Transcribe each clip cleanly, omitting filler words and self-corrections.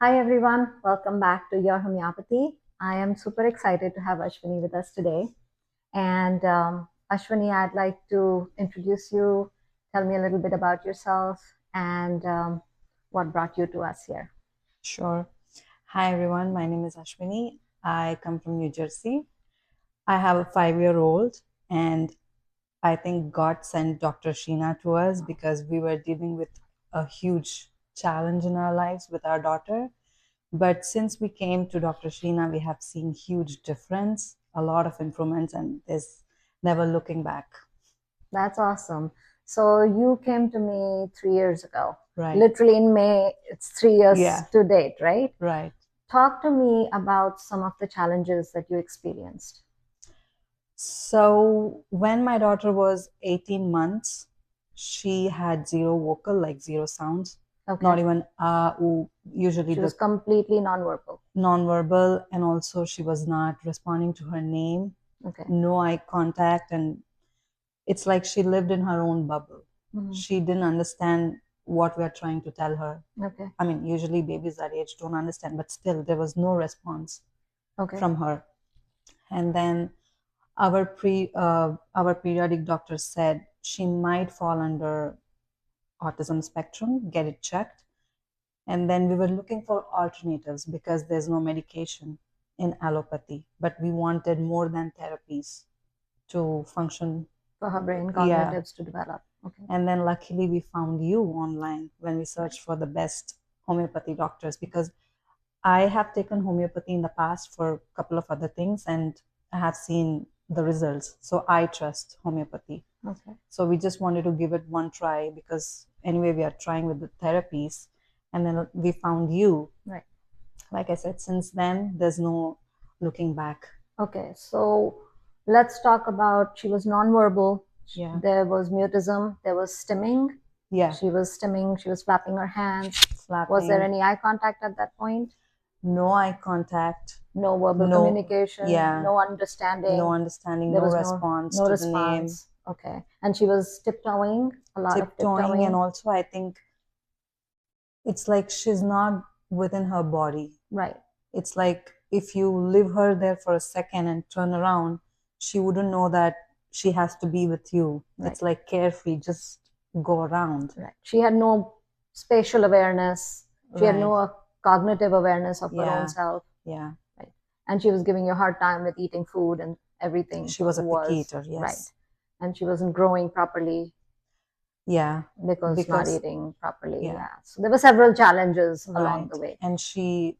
Hi everyone, welcome back to Your Homeopathy. I am super excited to have Ashwini with us today. And Ashwini, I'd like to introduce you. Tell me a little bit about yourself and what brought you to us here. Sure. Hi everyone, my name is Ashwini. I come from New Jersey. I have a 5-year-old, and I think God sent Dr. Sheena to us because we were dealing with a huge challenge in our lives with our daughter. But since we came to Dr. Sheena, we have seen huge difference, a lot of improvements, and there's never looking back. That's awesome. So you came to me 3 years ago. Right. Literally in May, it's 3 years Yeah. to date, right? Right. Talk to me about some of the challenges that you experienced. So when my daughter was 18 months, she had zero vocal, like zero sounds. Okay. Not even ooh, usually She the was completely nonverbal. nonverbal, and also she was not responding to her name. Okay. No eye contact, and it's like she lived in her own bubble. Mhm. She didn't understand what we are trying to tell her. Okay. I mean, usually babies that age don't understand, but still there was no response Okay. from her. And then our periodic doctor said she might fall under autism spectrum, get it checked. And then we were looking for alternatives because there's no medication in allopathy, but we wanted more than therapies to function. For her brain Yeah. cognitives to develop. Okay. And then luckily we found you online when we searched for the best homeopathy doctors, because I have taken homeopathy in the past for a couple of other things, and I have seen the results. So I trust homeopathy. Okay. So we just wanted to give it one try because anyway, we are trying with the therapies. And then we found you. Right. Like I said, since then, there's no looking back. Okay. So let's talk about, she was nonverbal. Yeah. There was mutism. There was stimming. Yeah. She was stimming. She was flapping her hands. Flapping. Was there any eye contact at that point? No eye contact. No verbal No. communication. Yeah. No understanding. No understanding. There No was response no to response. the name. Okay. And she was tiptoeing, a lot of tiptoeing. And also I think it's like she's not within her body. Right. It's like if you leave her there for a second and turn around, she wouldn't know that she has to be with you. Right. It's like carefree, just go around. Right. She had no spatial awareness. She had no cognitive awareness of her own self. Yeah. Right. And she was giving you a hard time with eating food and everything. She was a picky eater, yes. Right. And she wasn't growing properly. Yeah. Because not eating properly. Yeah. Yeah. So there were several challenges along the way. And she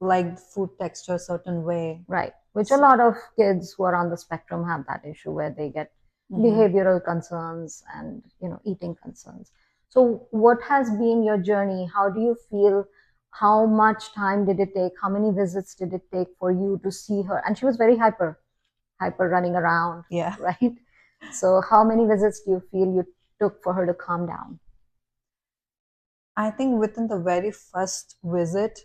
liked food texture a certain way. Right. Which a lot of kids who are on the spectrum have that issue where they get behavioral concerns and, eating concerns. So what has been your journey? How do you feel? How much time did it take? How many visits did it take for you to see her? And she was very hyper running around. Yeah. Right. So how many visits do you feel you took for her to calm down? I think within the very first visit,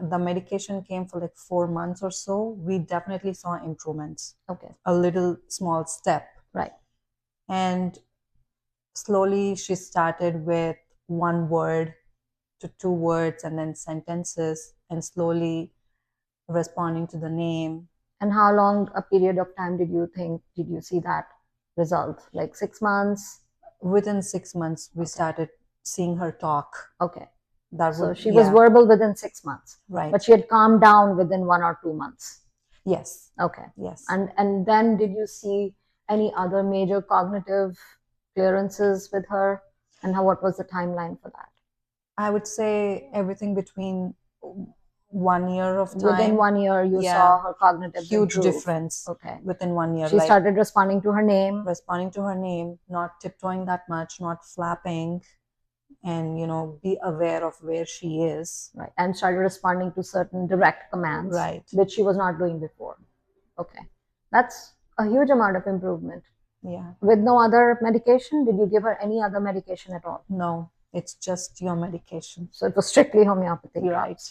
the medication came for like 4 months or so. We definitely saw improvements. Okay. A little small step. Right. And slowly she started with 1 word to 2 words and then sentences, and slowly responding to the name. And how long a period of time did you see that result? Like 6 months? Within 6 months, we started seeing her talk. Okay. So she was yeah. verbal within 6 months. Right. But she had calmed down within 1 or 2 months. Yes. Okay. Yes. And then did you see any other major cognitive clearances with her? And what was the timeline for that? I would say everything between 1 year of time. Within 1 year, you saw her cognitive huge improve. difference. Okay. Within 1 year. She started responding to her name. Responding to her name, not tiptoeing that much, not flapping, and be aware of where she is. Right. And started responding to certain direct commands. Right. Which she was not doing before. Okay. That's a huge amount of improvement. Yeah. With no other medication? Did you give her any other medication at all? No, it's just your medication. So it was strictly homeopathic. Right.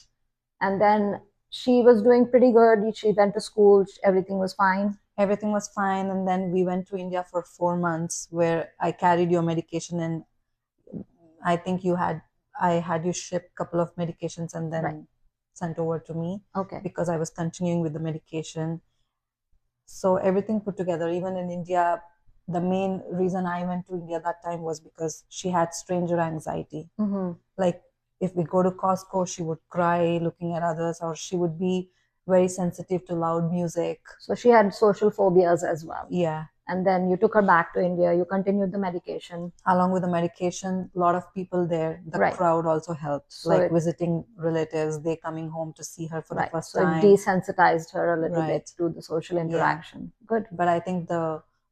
And then she was doing pretty good. She went to school. Everything was fine. Everything was fine. And then we went to India for 4 months where I carried your medication, and I think I had you ship a couple of medications, and then sent over to me Okay. because I was continuing with the medication. So everything put together, even in India, the main reason I went to India that time was because she had stranger anxiety. Mm-hmm. Like if we go to Costco, she would cry looking at others, or she would be very sensitive to loud music. So she had social phobias as well. Yeah. And then you took her back to India. You continued the medication. Along with the medication, a lot of people there, the Right. crowd also helped, So like it- visiting relatives, they coming home to see her for the Right. first So it time. desensitized her a little Right. bit to the social interaction. Good. But I think the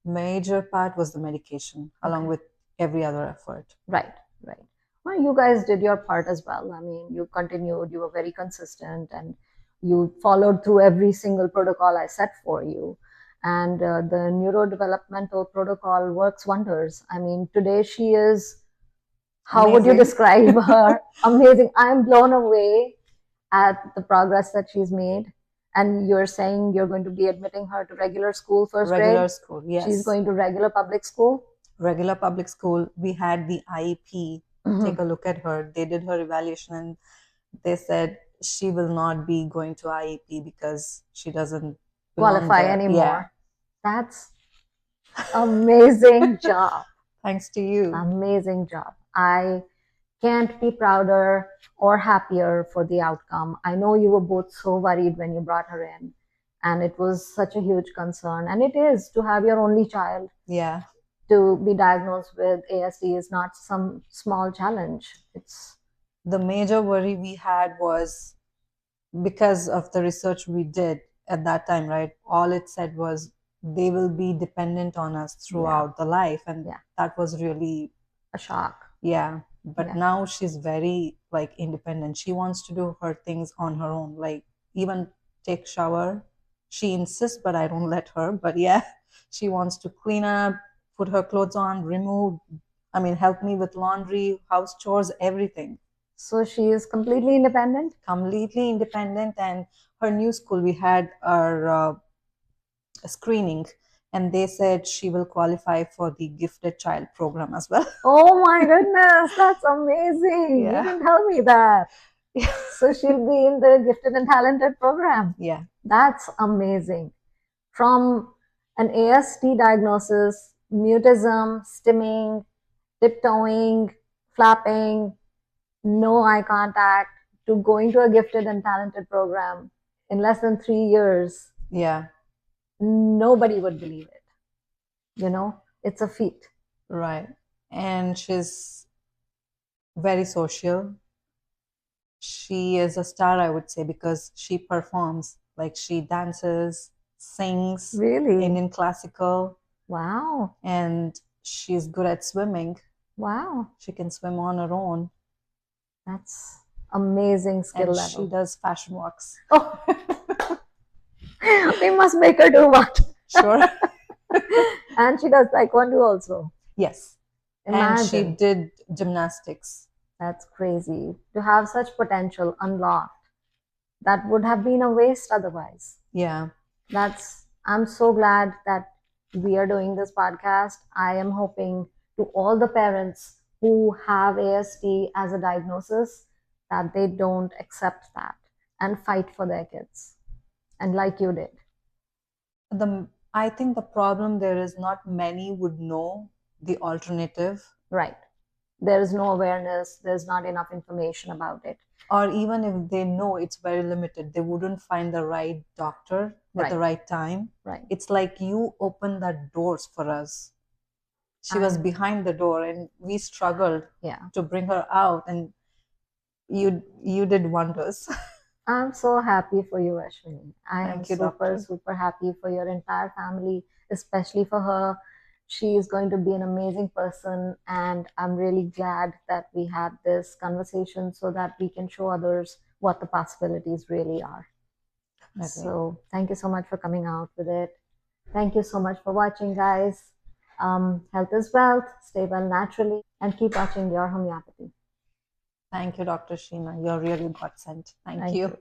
major part was the medication, along Okay. with every other effort. Right. Right. Well, you guys did your part as well. I mean, you continued, you were very consistent, and you followed through every single protocol I set for you. And the neurodevelopmental protocol works wonders. I mean, today she is, how would you Amazing. describe her? Amazing. I'm blown away at the progress that she's made. And you're saying you're going to be admitting her to regular school, first grade? Regular school, yes. She's going to regular public school? Regular public school. We had the IEP Mhm. take a look at her. They did her evaluation and they said she will not be going to IEP because she doesn't belong Qualify there. anymore. Yeah. That's amazing job. Thanks to you. Amazing job. I can't be prouder or happier for the outcome. I know you were both so worried when you brought her in, and it was such a huge concern. And it is, to have your only child Yeah. to be diagnosed with ASD is not some small challenge. It's The major worry we had was because of the research we did at that time, right? All it said was they will be dependent on us throughout the life. And Yeah. that was really a shock. Yeah. But Yeah. now she's very like independent. She wants to do her things on her own, like even take shower. She insists, but I don't let her. But yeah, she wants to clean up, put her clothes on, help me with laundry, house chores, everything. So she is completely independent? Completely independent. And her new school, we had our screening, and they said she will qualify for the gifted child program as well. Oh my goodness, that's amazing. Yeah. You didn't tell me that. So she'll be in the gifted and talented program. Yeah. That's amazing. From an ASD diagnosis, mutism, stimming, tiptoeing, flapping, no eye contact, to going to a gifted and talented program in less than 3 years. Yeah. Nobody would believe it. You know, it's a feat. Right. And she's very social. She is a star, I would say, because she performs. Like she dances, sings, Really? Indian classical, Wow. and she's good at swimming. Wow. She can swim on her own. That's amazing skill And level. she does fashion walks. Oh. We must make her do what? Sure. And she does taekwondo also. Yes. Imagine. And she did gymnastics. That's crazy. To have such potential unlocked, that would have been a waste otherwise. Yeah. I'm so glad that we are doing this podcast. I am hoping to all the parents who have ASD as a diagnosis that they don't accept that and fight for their kids. And like you did. I think the problem there is not many would know the alternative. Right. There is no awareness. There's not enough information about it. Or even if they know, it's very limited. They wouldn't find the right doctor at the right time. Right. It's like you opened the doors for us. She was behind the door and we struggled to bring her out, and you did wonders. I'm so happy for you, Ashwini. I am Doctor. super happy for your entire family, especially for her. She is going to be an amazing person, and I'm really glad that we had this conversation so that we can show others what the possibilities really are. So thank you so much for coming out with it. Thank you so much for watching, guys. Health is wealth. Stay well naturally, and keep watching Your Homeopathy. Thank you, Dr. Sheena. You're really godsend. Thank you.